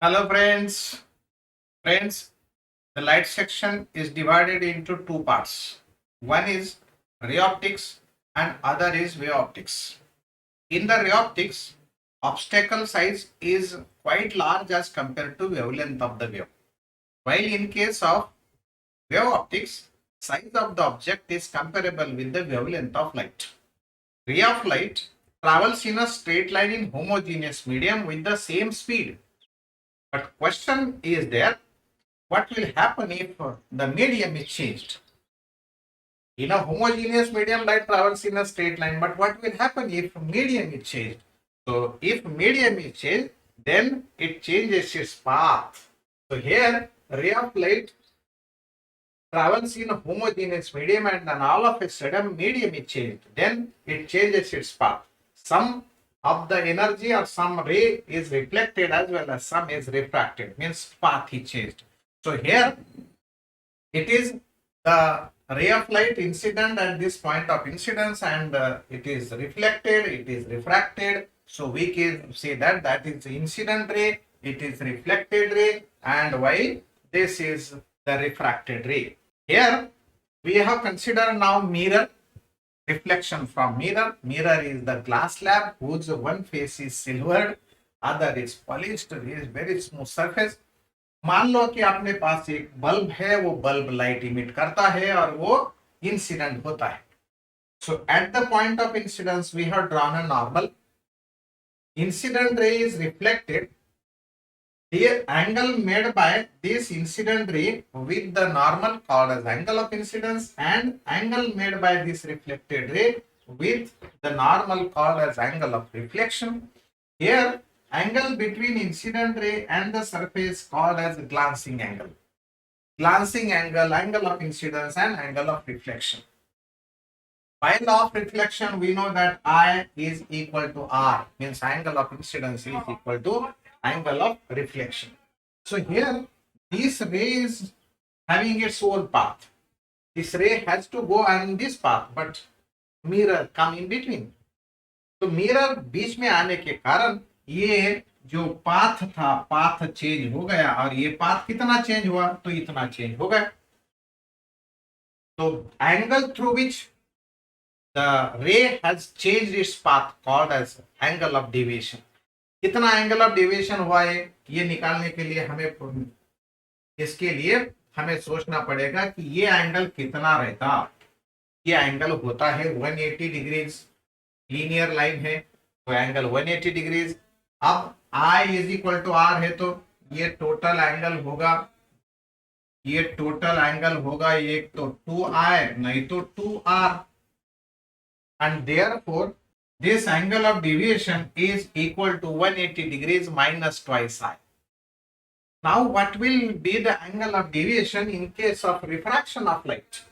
Hello friends. Friends, the light section is divided into two parts. One is ray optics and other is wave optics. In the ray optics, obstacle size is quite large as compared to wavelength of the wave. While in case of wave optics, size of the object is comparable with the wavelength of light. Ray of light travels in a straight line in homogeneous medium with the same speed. But question is there, what will happen if the medium is changed? In a homogeneous medium, light travels in a straight line, but what will happen if medium is changed? So if medium is changed, then it changes its path. So here, ray of light travels in a homogeneous medium and then all of a sudden medium is changed. Then it changes its path. Some of the energy or some ray is reflected as well as some is refracted, means path is changed. So here it is the ray of light incident at this point of incidence and it is reflected, it is refracted. So we can say that that is the incident ray, it is reflected ray, and while this is the refracted ray. Here we have considered now mirror, reflection from mirror. Mirror is the glass slab whose one face is silvered, other is polished, is very smooth surface. मान लो कि आपने पास एक bulb है, वो bulb light emit करता है और वो इंसिडेंट होता है. So at the point of incidence we have drawn a normal. Incident ray is reflected. The angle made by this incident ray with the normal called as angle of incidence, and angle made by this reflected ray with the normal called as angle of reflection. Here angle between incident ray and the surface called as glancing angle. Glancing angle, angle of incidence and angle of reflection. By law of reflection, we know that I is equal to R, means angle of incidence is equal to angle of reflection. So here, this ray is having its own path. This ray has to go on this path, but mirror come in between. तो mirror बीच में आने के कारण ये जो path था, path change हो गया, और ये पाथ कितना चेंज हुआ, तो इतना चेंज हो गया. तो angle through which the ray has changed its path called as angle of deviation. कितना एंगल ऑफ डेविएशन हुआ है, ये निकालने के लिए हमें इसके लिए हमें सोचना पड़ेगा कि ये एंगल कितना रहता. ये एंगल होता है 180 डिग्रीज. लीनियर लाइन है तो एंगल 180 डिग्रीज. अब I is equal to R है तो ये टोटल एंगल होगा, ये टोटल एंगल होगा एक तो 2I नहीं तो 2R, and therefore this angle of deviation is equal to 180 degrees minus twice I. Now what will be the angle of deviation in case of refraction of light?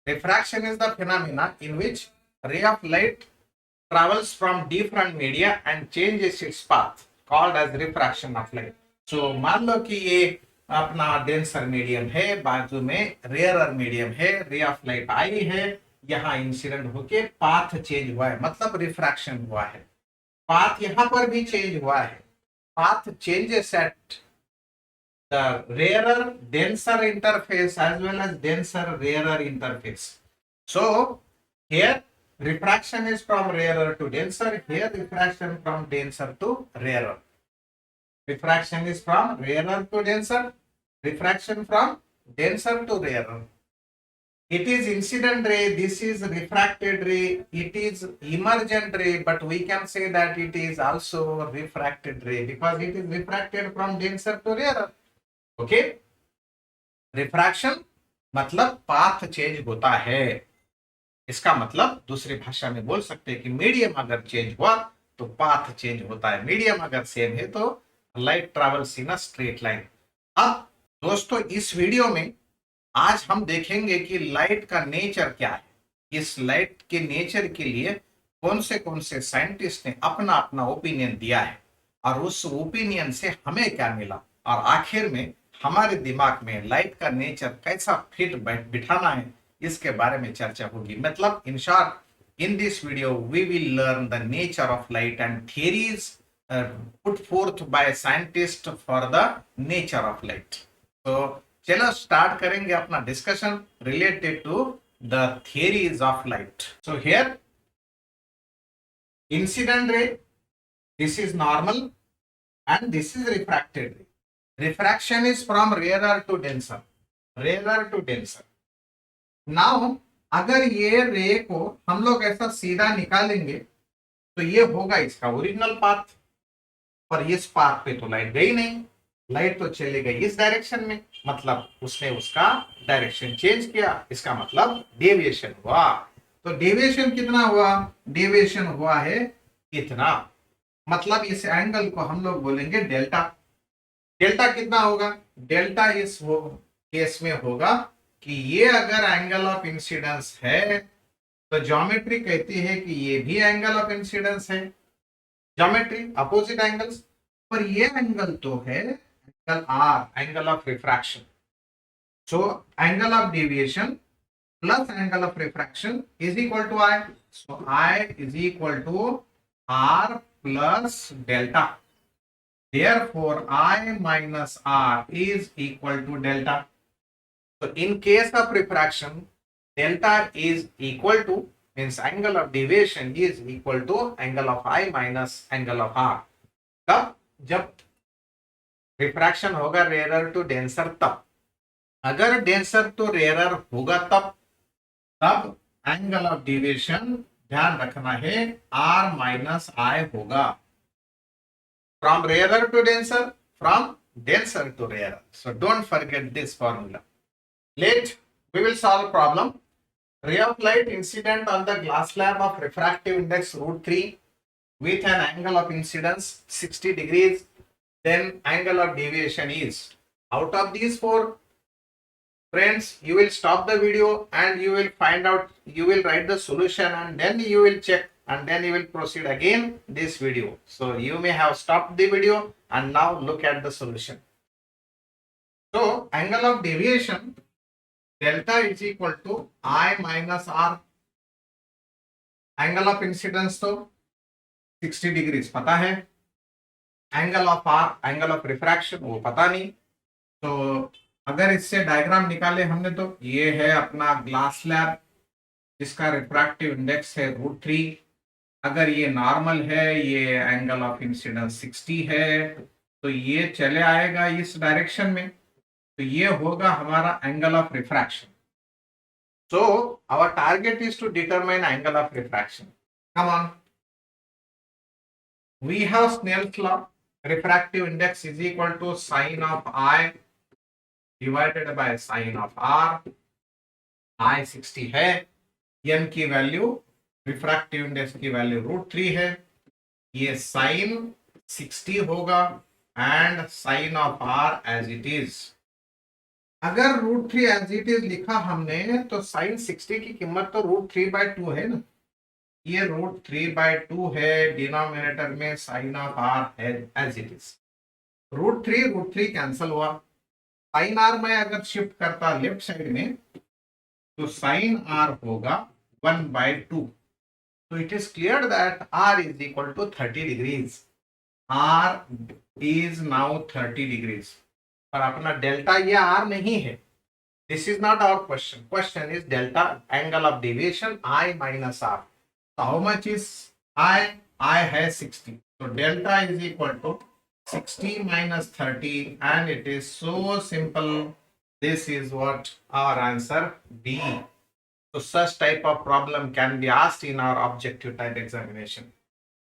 Refraction is the phenomena in which ray of light travels from different media and changes its path called as refraction of light. So मान लो कि ये अपना denser medium है, बाजू में rarer medium है, ray of light आई है, यहाँ इंसिडेंट होके पाथ चेंज हुआ है, मतलब रिफ्रैक्शन हुआ है. पाथ यहाँ पर भी चेंज हुआ है. Path changes at the rarer denser interface as well as denser rarer interface. So here refraction is from rarer to denser. Here refraction from denser to rarer. Refraction is from rarer to denser. Refraction from denser to rarer. It is incident ray. This is refracted ray. It is emergent ray, but we can say that it is also refracted ray because it is refracted from denser to rarer. Okay? Refraction मतलब path change होता है. इसका मतलब दूसरी भाषा में बोल सकते हैं कि मीडियम अगर चेंज हुआ तो पाथ चेंज होता है. मीडियम अगर सेम है तो light travels in a straight line. अब दोस्तों इस वीडियो में आज हम देखेंगे कि लाइट का नेचर क्या है. इस लाइट के नेचर के लिए कौन से साइंटिस्ट ने अपना अपना ओपिनियन दिया है और उस ओपिनियन से हमें क्या मिला, और आखिर में हमारे दिमाग में लाइट का नेचर कैसा फिट बिठाना है, इसके बारे में चर्चा होगी. मतलब in short, in this video we will learn the nature of light and theories put forth by scientists for the nature of light. So चलो स्टार्ट करेंगे अपना discussion related to the theories of light. So here incident ray, this is normal and this is refracted ray. Refraction is from rarer to denser, rarer to denser. Now अगर ये रे को हम लोग ऐसा सीधा निकालेंगे तो ये होगा इसका ओरिजिनल पाथ, पर इस पाथ पे तो लाइट गई नहीं, लाइट तो चली गई इस डायरेक्शन में, मतलब उसने उसका डायरेक्शन चेंज किया, इसका मतलब डेविएशन हुआ. तो डेविएशन कितना हुआ? डेविएशन हुआ है इतना, मतलब इस एंगल को हम लोग बोलेंगे डेल्टा. डेल्टा कितना होगा? डेल्टा इस केस में होगा कि ये अगर एंगल ऑफ इंसिडेंस है तो ज्योमेट्री कहती है कि ये भी एंगल ऑफ इंसिडेंस है, ज्योमेट्री अपोजिट एंगल्स, पर ये एंगल तो है angle R, angle of refraction. So angle of deviation plus angle of refraction is equal to I. So I is equal to R plus delta. Therefore I minus R is equal to delta. So in case of refraction, delta is equal to, means angle of deviation is equal to angle of I minus angle of R. तब जब refraction होगा rare to denser तब, अगर denser तो rare होगा तब angle of deviation ध्यान रखना है R माइनस I होगा. From rarer to denser, from denser to rarer. So don't forget this formula. Let we will solve problem. Ray of light incident on the glass slab of refractive index √3 with an angle of incidence 60 degrees. Then angle of deviation is. Out of these four, friends, you will stop the video and you will find out, you will write the solution and then you will check and then you will proceed again this video. So you may have stopped the video and now look at the solution. So angle of deviation delta is equal to I minus R. Angle of incidence तो 60 degrees पता है, angle of R, angle of refraction वो पता नहीं. तो अगर इससे diagram निकाले हमने तो ये है अपना ग्लास स्लैब जिसका रिफ्रैक्टिव इंडेक्स है √3. अगर ये नॉर्मल है, ये एंगल ऑफ इंसिडेंस 60 है, तो ये चले आएगा इस डायरेक्शन में, तो ये होगा हमारा angle of refraction. So our target is to determine angle of refraction. Come on, we have Snell's law. Refractive index is equal to sine of i divided by sine of r. I 60 है, n की value, refractive index की value √3 है, ये sine 60 होगा and sine of r as it is. अगर √3 as it is लिखा हमने तो साइन 60 की कीमत तो √3/2 है ना, ये √3/2 है, डिनोमिनेटर में साइन ऑफ आर है एज इट इज. √3 कैंसल हुआ, साइन आर में अगर शिफ्ट करता लेफ्ट साइड में तो साइन आर होगा 1/2. So it is clear that R is equal to 30 degrees. R is now 30 degrees. पर अपना डेल्टा ये R नहीं है. This is not our question. Question is delta angle of deviation I minus R. So how much is I? I है 60. So delta is equal to 60 minus 30 and it is so simple. This is what our answer B. So such type of problem can be asked in our objective type examination.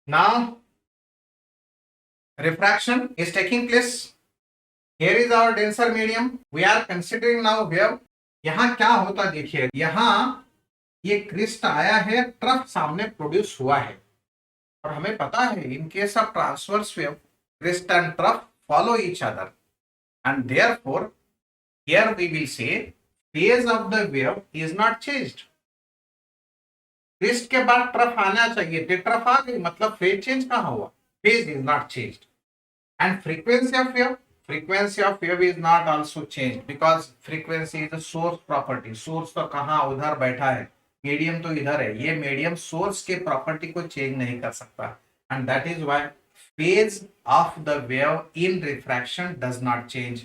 Now, refraction is taking place. Here is our denser medium. We are considering now wave. यहाँ क्या होता देखिए, यहाँ ये Christ आया है, trough सामने produce हुआ है, और हमें पता है in case of transverse wave, crest and trough follow each other, and therefore here we will say phase of the wave is not changed. Crest के बाद ट्रफ आना चाहिए थे, ट्रफ आ गई, मतलब फेज चेंज कहाँ हुआ? Phase is not changed. And frequency of wave, frequency of wave is not also changed because frequency is a source property. Source तो कहाँ उधर बैठा है, मीडियम तो इधर है, ये मीडियम सोर्स के प्रॉपर्टी को चेंज नहीं कर सकता, and that is why phase of the wave in refraction does not change.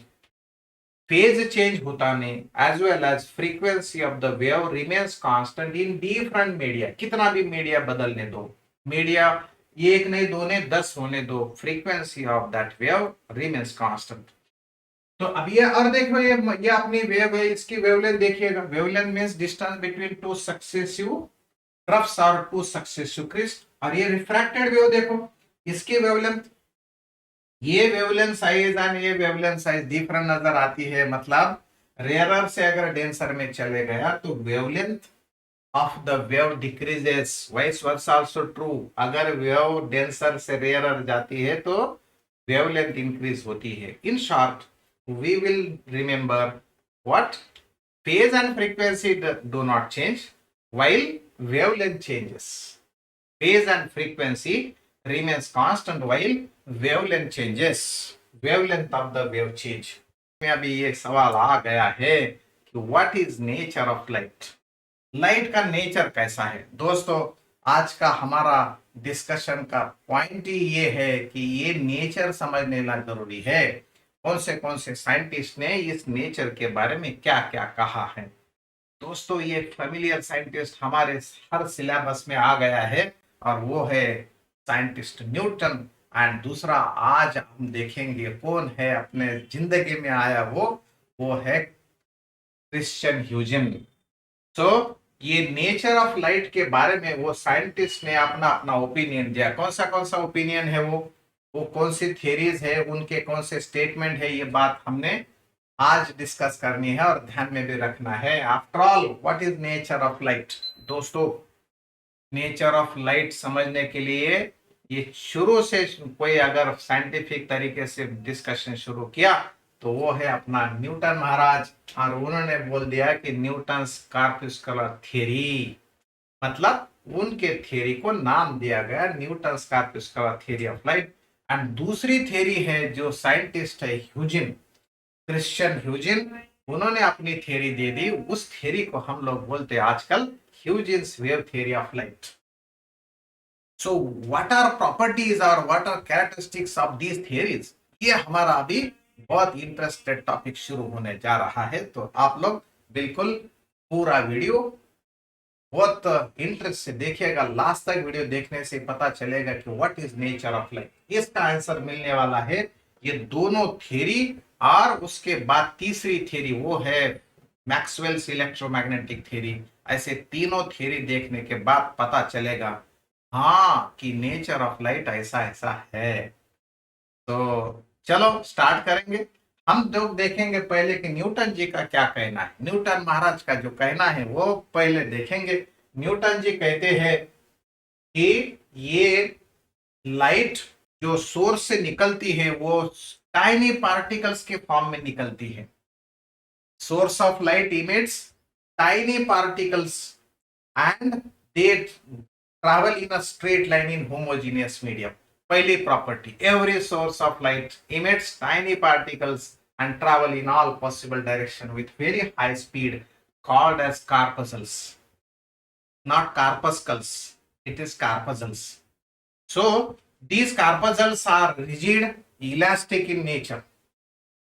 Phase change होता नहीं, as well as frequency of the wave remains constant in different media. कितना भी media बदलने दो, मीडिया एक नहीं दो नहीं 10 होने दो, frequency of that wave remains constant. तो अब ये और देखो ये अपनी वेव है, इसकी वेवलेंथ देखिएगा। Wavelength means distance between two successive troughs और टू सक्सेसिव क्रिस्ट। और ये रिफ्रैक्टेड वेव देखो, इसकी वेवलेंथ, ये वेवलेंथ साइज एंड ये वेवलेंथ साइज डिफरेंट नजर आती है। मतलब रेयरर से अगर डेंसर में चले गया तो wavelength of the wave decreases, vice versa also true. अगर वेव डेंसर से रेयरर जाती है तो वेवलेंथ इंक्रीज होती है। In short we will remember what, phase and frequency do not change while wavelength changes. Phase and frequency remains constant while wavelength changes. Wavelength of the wave change. में अभी ये सवाल आ गया है कि what is nature of light? Light का nature कैसा है? दोस्तों आज का हमारा डिस्कशन का पॉइंट ही ये है कि ये नेचर समझने ला जरूरी है। कौन से साइंटिस्ट ने इस नेचर के बारे में क्या क्या कहा है। दोस्तों ये फेमिलियर साइंटिस्ट हमारे हर सिलेबस में आ गया है और वो है साइंटिस्ट न्यूटन। एंड दूसरा आज हम देखेंगे कौन है अपने जिंदगी में आया, वो है क्रिश्चियन ह्यूजेन। तो ये नेचर ऑफ लाइट के बारे में वो साइंटिस्ट ने अपना अपना ओपिनियन दिया। कौन सा ओपिनियन है वो कौन सी थियरीज है, उनके कौन से स्टेटमेंट है, ये बात हमने आज डिस्कस करनी है और ध्यान में भी रखना है। After all what is nature of light? दोस्तों नेचर ऑफ लाइट समझने के लिए ये शुरू से कोई अगर साइंटिफिक तरीके से डिस्कशन शुरू किया तो वो है अपना न्यूटन महाराज। और उन्होंने बोल दिया कि न्यूटन्स कॉर्पस्कुलर थ्योरी, मतलब उनके थ्योरी को नाम दिया गया Newton's corpuscular theory of light. And दूसरी थ्योरी है जो साइंटिस्ट है ह्यूजेन, क्रिश्चियन ह्यूजेन, उन्होंने अपनी थ्योरी दे दी। उस थ्योरी को हम लोग बोलते हैं आजकल Huygens wave theory of light. So what are properties और what are characteristics of these theories, ये हमारा अभी बहुत इंटरेस्टेड टॉपिक शुरू होने जा रहा है। तो आप लोग बिल्कुल पूरा वीडियो बहुत इंटरेस्ट से देखिएगा। लास्ट तक वीडियो देखने से पता चलेगा कि what is nature of light. इसका आंसर मिलने वाला है ये दोनों थ्योरी और उसके बाद तीसरी थ्योरी वो है मैक्सवेल्स इलेक्ट्रोमैग्नेटिक थ्योरी। ऐसे तीनों थ्योरी देखने के बाद पता चलेगा हाँ कि नेचर ऑफ लाइट ऐसा ऐसा है। तो चलो स्टार्ट करेंगे। हम लोग देखेंगे पहले कि न्यूटन जी का क्या कहना है। न्यूटन महाराज का जो कहना है वो पहले देखेंगे। न्यूटन जी कहते हैं कि ये लाइट जो सोर्स से निकलती है वो टाइनी पार्टिकल्स के फॉर्म में निकलती है। Source of light emits tiny particles and they travel in a straight line in homogeneous medium. पहली property, every source of light emits tiny particles and travel in all possible direction with very high speed called as corpuscles, not corpuscles, it is corpuscles. So these corpuscles are rigid, elastic in nature.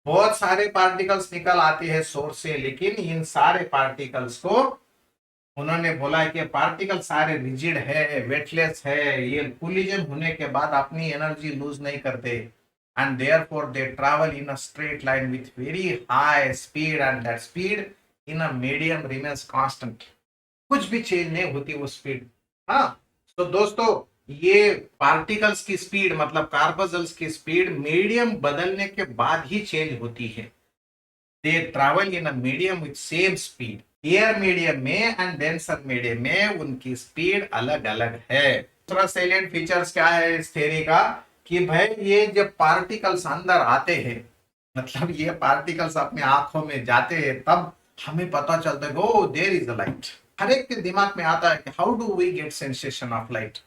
बहुत सारे particles निकल आते हैं source से, लेकिन इन सारे particles को उन्होंने बोला कि पार्टिकल सारे रिजिड है, वेटलेस है, ये कोलिजन होने के बाद अपनी एनर्जी लूज नहीं करते and therefore they travel in a straight line with very high speed and that speed in a medium remains constant. कुछ भी चेंज नहीं होती वो स्पीड। हाँ तो दोस्तों ये पार्टिकल्स की स्पीड मतलब कार्पस्कल्स की स्पीड मीडियम बदलने के बाद ही चेंज होती है। दे travel in a medium with same speed. Air medium में एंड डेंसर मीडियम में उनकी स्पीड अलग अलग है। दूसरा सैलिएंट फीचर्स क्या है इस थ्योरी का कि भाई ये जब पार्टिकल्स अंदर आते हैं, मतलब ये पार्टिकल्स अपने आंखों में जाते हैं, तब हमें पता चलता है oh there is a light. हर एक के दिमाग में आता है कि how do we get sensation of light.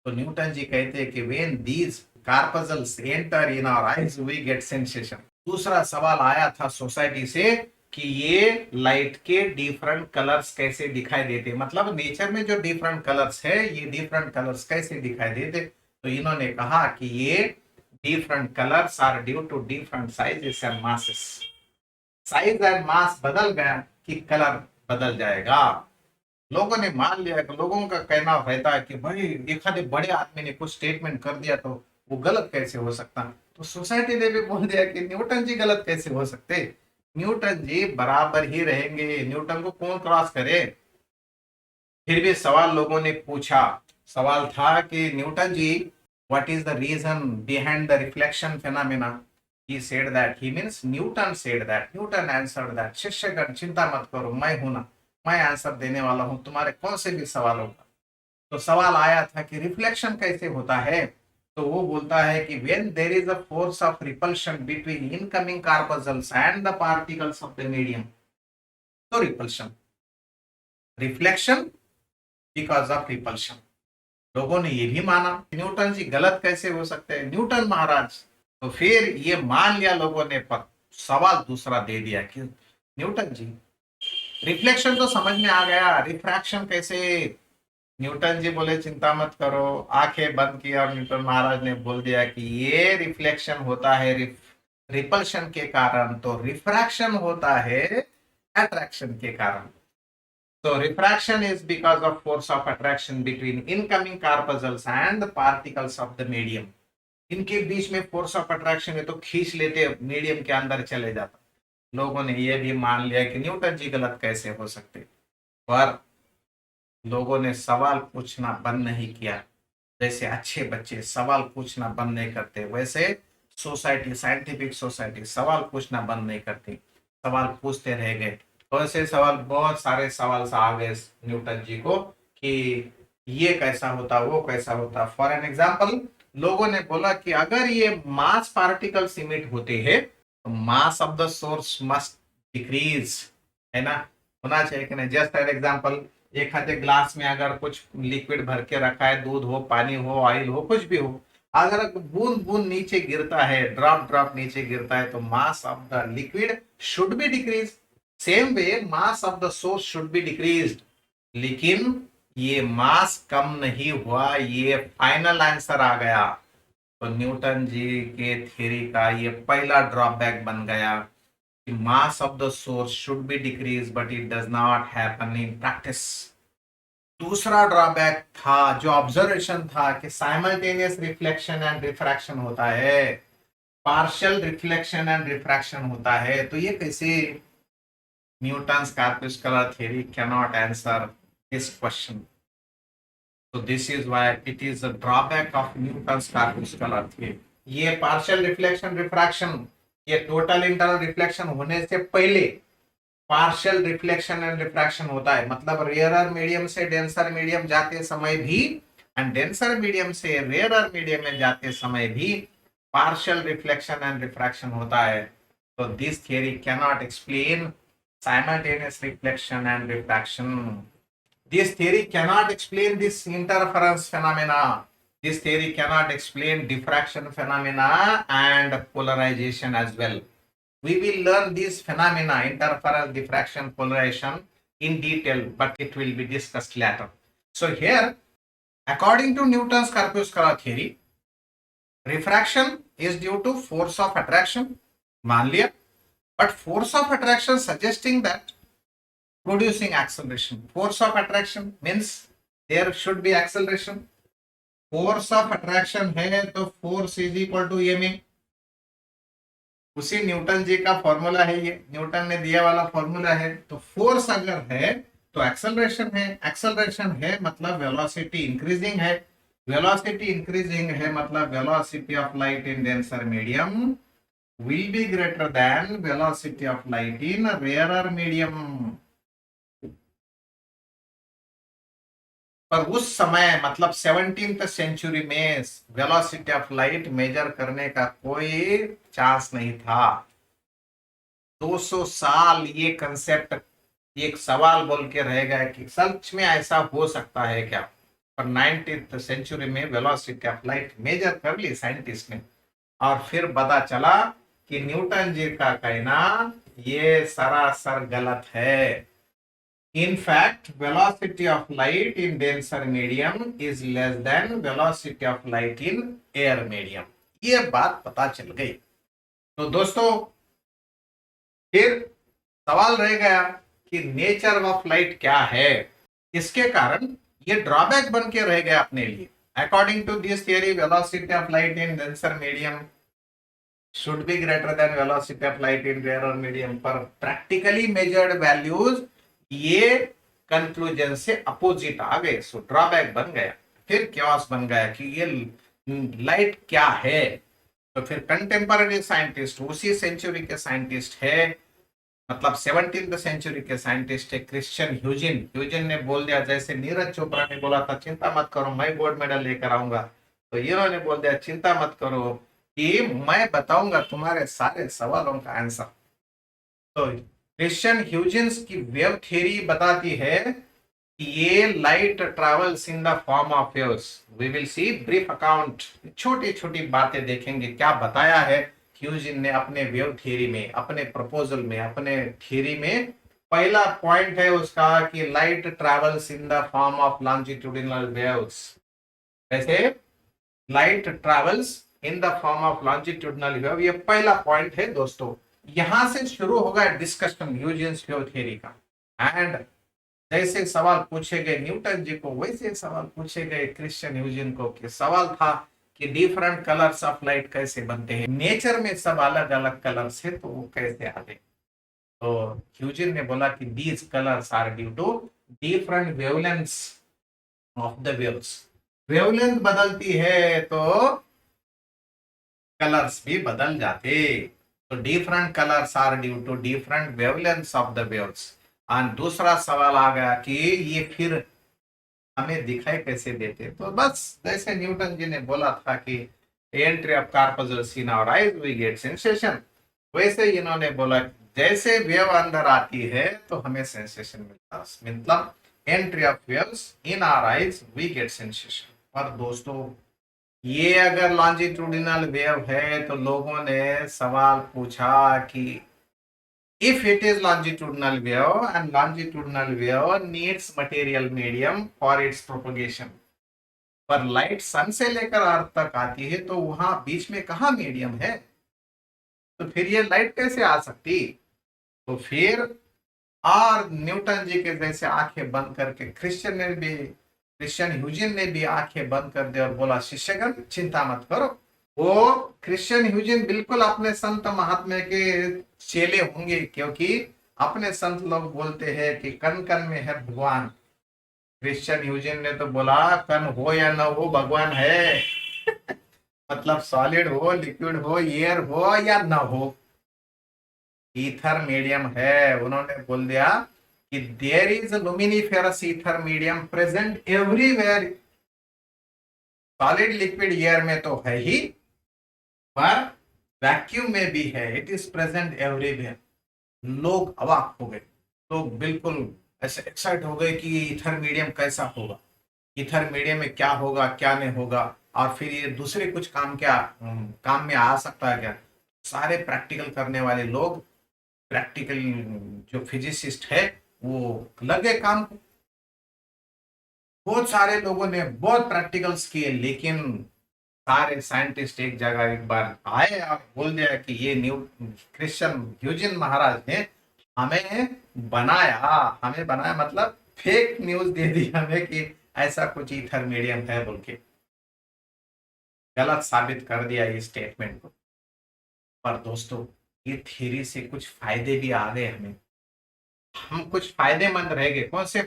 तो न्यूटन जी कहते हैं कि when these corpuscles enter in our eyes we get sensation. दूसरा सवाल आया था सोसाइटी से कि ये लाइट के डिफरेंट कलर्स कैसे दिखाई देते, मतलब नेचर में जो डिफरेंट कलर्स है ये डिफरेंट कलर्स कैसे दिखाई देते। तो इन्होंने कहा कि ये different colours are due to different sizes and masses. Size and mass बदल गया कि कलर बदल जाएगा। लोगों ने मान लिया कि लोगों का कहना रहता है कि भाई एक आधे बड़े आदमी ने कुछ स्टेटमेंट कर दिया तो वो गलत कैसे हो सकता। तो सोसाइटी ने भी बोल दिया कि न्यूटन जी गलत कैसे हो सकते, न्यूटन जी बराबर ही रहेंगे, न्यूटन को कौन क्रॉस करे। फिर भी सवाल लोगों ने पूछा, सवाल था कि Newton ji what is the reason behind the reflection phenomena. he said that he means Newton said that Newton answered that शिष्यगण चिंता मत करो, मैं हूं ना, मैं आंसर देने वाला हूं तुम्हारे कौन से भी सवालों का। तो सवाल आया था कि रिफ्लेक्शन कैसे होता है। तो वो बोलता है कि when there is a force of repulsion between incoming corpuscles and the particles of the medium, तो repulsion, reflection because of repulsion. लोगों ने ये भी माना, न्यूटन जी गलत कैसे हो सकते हैं न्यूटन महाराज। तो फिर ये मान लिया लोगों ने, पर सवाल दूसरा दे दिया कि न्यूटन जी रिफ्लेक्शन तो समझ में आ गया, रिफ्रैक्शन कैसे। न्यूटन जी बोले चिंता मत करो, आंखें बंद की और न्यूटन महाराज ने बोल दिया कि ये रिफ्लेक्शन होता है रिपल्शन के कारण, तो रिफ्रैक्शन होता है अट्रैक्शन के कारण। So refraction is because of force of attraction between incoming corpuscles and the particles of the medium. इनके बीच में फोर्स ऑफ अट्रैक्शन है तो खींच लेते मीडियम के अंदर चले जाता। लोगों ने यह भी मान लिया कि न्यूटन जी गलत कैसे हो सकते, पर लोगों ने सवाल पूछना बंद नहीं किया। जैसे अच्छे बच्चे सवाल पूछना बंद नहीं करते, वैसे सोसाइटी, साइंटिफिक सोसाइटी सवाल पूछना बंद नहीं करती, सवाल पूछते रह गए। तो ऐसे सवाल, बहुत सारे सवाल से आ गए न्यूटन जी को कि ये कैसा होता, वो कैसा होता। फॉर एन एग्जाम्पल, लोगों ने बोला कि अगर ये मास पार्टिकल्स इमिट होते हैं तो mass of the source must decrease, है ना, होना चाहिए कि नहीं। जस्ट एन एग्जाम्पल, एक आधे ग्लास में अगर कुछ लिक्विड भर के रखा है, दूध हो, पानी हो, ऑयल हो, कुछ भी हो, अगर बूंद बूंद नीचे गिरता है, ड्रॉप ड्रॉप नीचे गिरता है, तो mass of the liquid should be decrease. Same way mass of the source should be decrease. लेकिन ये मास कम नहीं हुआ, ये फाइनल आंसर आ गया। तो न्यूटन जी के थ्योरी का ये पहला ड्रॉबैक बन गया कि mass of the source should be decrease, but it does not happen in practice. दूसरा ड्रॉबैक था, जो ऑब्जर्वेशन था, कि साइमल्टेनियस रिफ्लेक्शन एंड रिफ्रैक्शन होता है, पार्शियल रिफ्लेक्शन एंड रिफ्रैक्शन होता है। तो ये कैसे, Newton's corpuscular theory cannot answer this question. So this is why it is a drawback of Newton's corpuscular theory. ये पार्शियल रिफ्लेक्शन रिफ्रैक्शन, ये टोटल इंटरनल रिफ्लेक्शन होने से पहले पार्शियल रिफ्लेक्शन एंड रिफ्रैक्शन होता है। मतलब रेयरर मीडियम से denser medium जाते समय भी, एंड डेंसर मीडियम से रेयरर मीडियम में जाते समय भी पार्शियल रिफ्लेक्शन एंड रिफ्रैक्शन होता है। तो this theory cannot explain simultaneous reflection and refraction. This theory cannot explain this interference phenomena. This theory cannot explain diffraction phenomena and polarization as well. We will learn these phenomena, interference, diffraction, polarization in detail, but it will be discussed later. So here, according to Newton's corpuscular theory, refraction is due to force of attraction, मान लिया, but force of attraction suggesting that producing acceleration. Force of attraction means there should be acceleration. Force of attraction है तो force is equal to ma, उसी Newton जी का formula है, ये Newton ने दिया वाला फॉर्मूला है। तो फोर्स अगर है तो एक्सेलरेशन है, एक्सेलरेशन है मतलब वेलोसिटी इंक्रीजिंग है, वेलोसिटी इंक्रीजिंग है मतलब velocity of light in denser medium will be greater than velocity of light in a rarer medium. पर उस समय मतलब 17th सेंचुरी में वेलोसिटी ऑफ लाइट मेजर करने का कोई चांस नहीं था। 200 साल ये कंसेप्ट एक सवाल बोल के रह गया कि सच में ऐसा हो सकता है क्या। पर 19th सेंचुरी में वेलोसिटी ऑफ लाइट मेजर कर ली साइंटिस्ट ने, और फिर पता चला कि न्यूटन जी का कहना ये सरासर गलत है। In fact, velocity of light in denser medium is less than velocity of light in air medium. ये बात पता चल गई। तो दोस्तों फिर सवाल रह गया कि नेचर ऑफ लाइट क्या है। इसके कारण ये ड्रॉबैक बन के रह गया अपने लिए। According to this theory, velocity of light in denser medium should be greater than velocity of light in rarer medium, पर प्रैक्टिकली मेजर्ड वैल्यूज ये कंक्लूजन से अपोजिट आ गए। सो ड्रॉबैक बन गया, फिर क्योस बन गया कि ये लाइट क्या है। तो फिर कंटेम्पररी साइंटिस्ट, उसी सेंचुरी के साइंटिस्ट है, मतलब 17th सेंचुरी के साइंटिस्ट है क्रिश्चियन ह्यूजिन। ह्यूजिन ने बोल दिया, जैसे नीरज चोपड़ा ने बोला था चिंता मत करो मैं गोल्ड मेडल लेकर आऊंगा, तो इन्होंने बोल दिया चिंता मत करो कि मैं बताऊंगा तुम्हारे सारे सवालों का आंसर। तो क्रिश्चियन ह्यूजिन्स की वेव थ्योरी बताती है कि ये light travels in the form of waves. We will see brief account, छोटी छोटी बातें देखेंगे क्या बताया है ह्यूजिन ने अपने वेव थ्योरी में, अपने प्रपोजल में, अपने थ्योरी में। पहला पॉइंट है उसका कि light travels in the form of longitudinal waves. कैसे light travels in the form of longitudinal wave, ये पहला पॉइंट है दोस्तों। यहां से शुरू होगा डिस्कशन ह्यूजिन्स वेव थ्योरी का। एंड जैसे सवाल पूछे गए न्यूटन जी को, वैसे सवाल पूछे गए क्रिश्चियन ह्यूजिन को। कि सवाल था कि डिफरेंट कलर्स ऑफ लाइट कैसे बनते हैं, नेचर में सब अलग अलग कलर्स है तो वो कैसे आते। तो ह्यूजिन ने बोला कि these colours are due to different wavelengths of the waves. Wavelength बदलती है तो कलर्स भी बदल जाते। तो different colours are due to different wavelengths of the waves. और दूसरा सवाल आ गया कि ये फिर हमें दिखाई कैसे देते। तो बस जैसे न्यूटन जी ने बोला था कि entry of corpuscles in our eyes we get sensation, वैसे इन्होंने बोला जैसे वेव अंदर आती है तो हमें सेंसेशन मिलता है। मतलब entry of waves in our eyes we get sensation. पर दोस्तों ये अगर लॉन्जिट्यूडिनल वेव है तो लोगों ने सवाल पूछा कि if it is longitudinal wave and longitudinal wave needs material medium for its propagation, पर लाइट सन से लेकर अर्थ तक आती है तो वहां बीच में कहा मीडियम है, तो फिर ये लाइट कैसे आ सकती। तो फिर और न्यूटन जी के जैसे आंखें बंद करके क्रिश्चियन ह्यूजिन ने भी आंखें बंद कर दी और बोला शिष्यगण चिंता मत करो। वो क्रिश्चियन ह्यूजिन बिल्कुल अपने संत महात्मा के चेले होंगे, क्योंकि अपने संत लोग बोलते हैं कि कण कण में है भगवान। क्रिश्चियन ह्यूजिन ने तो बोला कण हो या न हो भगवान है। मतलब सॉलिड हो, लिक्विड हो, एयर हो या न हो, ईथर मीडियम है। उन्होंने बोल दिया कि there is luminiferous ether medium present everywhere. Solid liquid air में तो है ही, पर वैक्यूम में भी है, इट इज प्रेजेंट एवरीवेयर। लोग अवाक हो गए, लोग बिल्कुल ऐसे एक्साइट हो गए कि ईथर मीडियम कैसा होगा, ईथर मीडियम में क्या होगा क्या नहीं होगा, और फिर ये दूसरे कुछ काम में आ सकता है क्या। सारे प्रैक्टिकल करने वाले लोग, प्रैक्टिकल जो फिजिसिस्ट है वो लगे काम को। बहुत सारे लोगों ने बहुत प्रैक्टिकल्स किए, लेकिन सारे साइंटिस्ट एक जगह एक बार आए और बोल दिया कि ये न्यू क्रिश्चियन ह्यूजिन महाराज ने हमें बनाया मतलब फेक न्यूज दे दी हमें कि ऐसा कुछ ईथर मीडियम है बोल के, गलत साबित कर दिया ये स्टेटमेंट को। पर दोस्तों ये थ्योरी से कुछ फायदे भी आ गए हमें, हम कुछ फायदेमंद रह गए। कौन से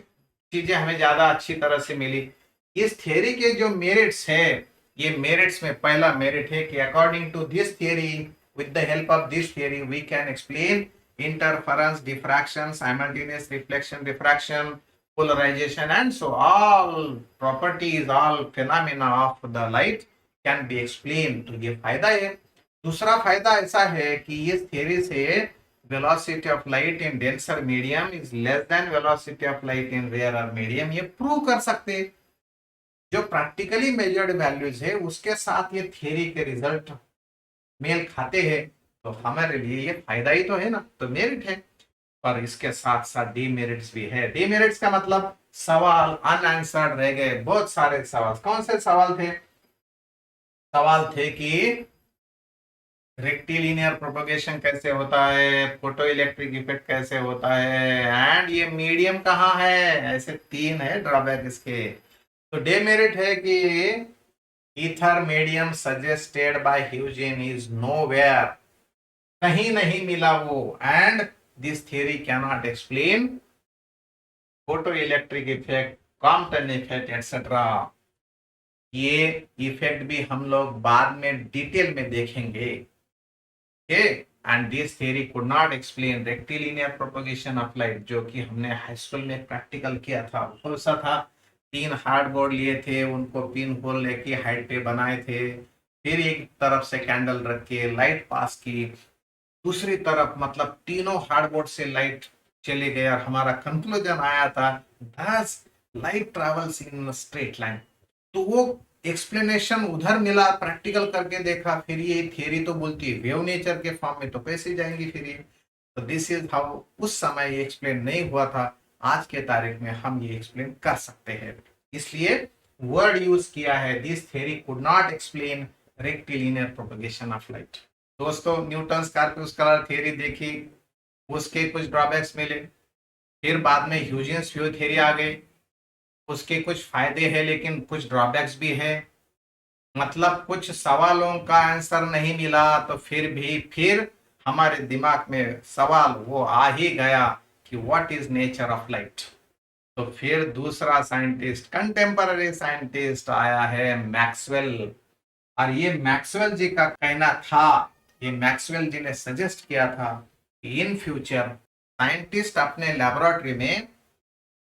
चीजें हमें ज्यादा अच्छी तरह से मिली, इस थ्योरी के जो मेरिट्स है। ये मेरिट्स में पहला मेरिट है कि according to this theory, with the help of this theory we can explain interference, diffraction, simultaneous reflection, diffraction, polarization, and so all properties, all phenomena of the light can be explained। तो ये फायदा है। दूसरा फायदा ऐसा है कि इस थ्योरी से velocity of light in denser medium is less than velocity of light in rarer medium, ये प्रूव कर सकते। जो प्रैक्टिकली मेजर्ड वैल्यूज है उसके साथ ये थ्योरी के रिजल्ट मेल खाते हैं, तो हमारे लिए ये फायदा ही तो है ना, तो मेरिट है। पर इसके साथ साथ डीमेरिट्स भी है। डीमेरिट्स का मतलब सवाल अनआंसर्ड रह गए, बहुत सारे सवाल। कौन से सवाल थे? सवाल थे कि रेक्टिलिनियर प्रोपगेशन कैसे होता है, फोटो इलेक्ट्रिक इफेक्ट कैसे होता है, एंड ये मीडियम कहाँ है। ऐसे तीन है ड्रॉबैक इसके। तो डेमेरिट है कि ether medium suggested by Huygens is nowhere, कहीं नहीं मिला वो, and this theory can not explain photo electric effect, Compton effect etcetera. ये इफेक्ट भी हम लोग बाद में डिटेल में देखेंगे। And this theory could not explain rectilinear propagation of light, जो कि हमने हाई स्कूल में प्रैक्टिकल किया था। कौन सा था? 3 हार्डबोर्ड लिए थे, उनको पिन होल लेके हाइट पे बनाए थे, फिर एक तरफ से कैंडल रख के लाइट पास की, दूसरी तरफ मतलब तीनों हार्डबोर्ड से लाइट चले गए, और हमारा कंक्लूजन आया था दस light travels in straight line. तो वो एक्सप्लेनेशन उधर मिला, प्रैक्टिकल करके देखा, फिर ये थियरी तो बोलती है वेव नेचर के फॉर्म में, तो कैसे जाएंगी फिर ये। तो दिस इज हाउ उस समय ये एक्सप्लेन नहीं हुआ था, आज के तारीख में हम ये एक्सप्लेन कर सकते हैं, इसलिए वर्ड यूज किया है। This theory could not explain rectilinear propagation of light. दोस्तों, न्यूटन कॉर्पस्कुलर थ्योरी देखी, उसके कुछ ड्रॉबैक्स मिले, फिर बाद में ह्यूजेंस फ्यू थ्योरी आ गई, उसके कुछ फायदे हैं लेकिन कुछ ड्रॉबैक्स भी है। मतलब कुछ सवालों का आंसर नहीं मिला, तो फिर हमारे दिमाग में सवाल वो आ ही गया कि what is nature of light. तो फिर दूसरा साइंटिस्ट, कंटेम्पररी साइंटिस्ट आया है मैक्सवेल, और ये मैक्सवेल जी का कहना था, ये मैक्सवेल जी ने सजेस्ट किया था कि इन फ्यूचर साइंटिस्ट अपने लेबोरेटरी में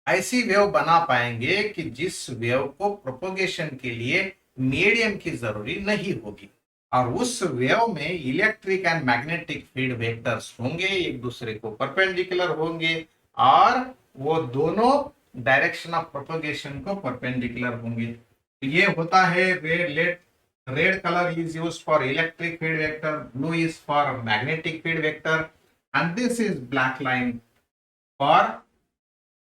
ऐसी वेव बना पाएंगे कि जिस वेव को प्रोपोगेशन के लिए मीडियम की जरूरी नहीं होगी, और उस वेव में electric and magnetic field vectors होंगे, एक दूसरे को परपेंडिकुलर होंगे, और वो दोनों डायरेक्शन ऑफ प्रोपोगेशन को परपेंडिकुलर होंगे। तो ये होता है red colour is used for electric field vector, blue is for magnetic field vector, and this is black line for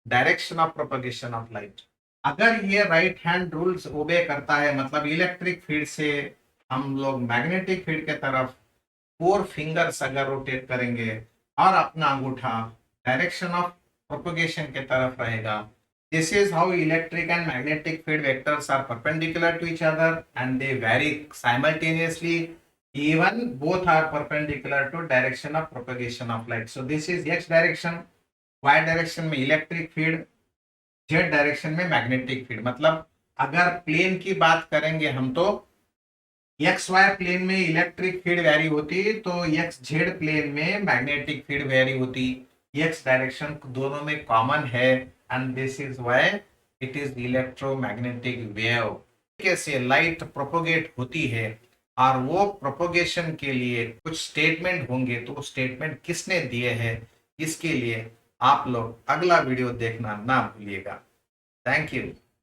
direction of propagation of light. अगर ये राइट हैंड रूल्स ओबे करता है, मतलब इलेक्ट्रिक फील्ड से हम लोग मैग्नेटिक फील्ड के तरफ 4 फिंगर्स अगर रोटेट करेंगे और अपना अंगूठा डायरेक्शन ऑफ प्रोपगेशन के तरफ रहेगा, this is how electric and magnetic field vectors are perpendicular to each other and they vary simultaneously, even both are perpendicular to direction of propagation of light. So this is x direction, y direction में electric field, z direction में magnetic field. मतलब अगर plane की बात करेंगे हम, तो x Y plane में इलेक्ट्रिक फील्ड वेरी होती, तो एक्स जेड प्लेन में मैग्नेटिक फील्ड वेरी होती। एक्स डायरेक्शन दोनों में कॉमन है, and this is why it is electromagnetic wave. कैसे लाइट प्रोपोगेट होती है, और वो प्रोपोगेशन के लिए कुछ स्टेटमेंट होंगे, तो स्टेटमेंट किसने दिए हैं, इसके लिए आप लोग अगला वीडियो देखना ना भूलिएगा। Thank you.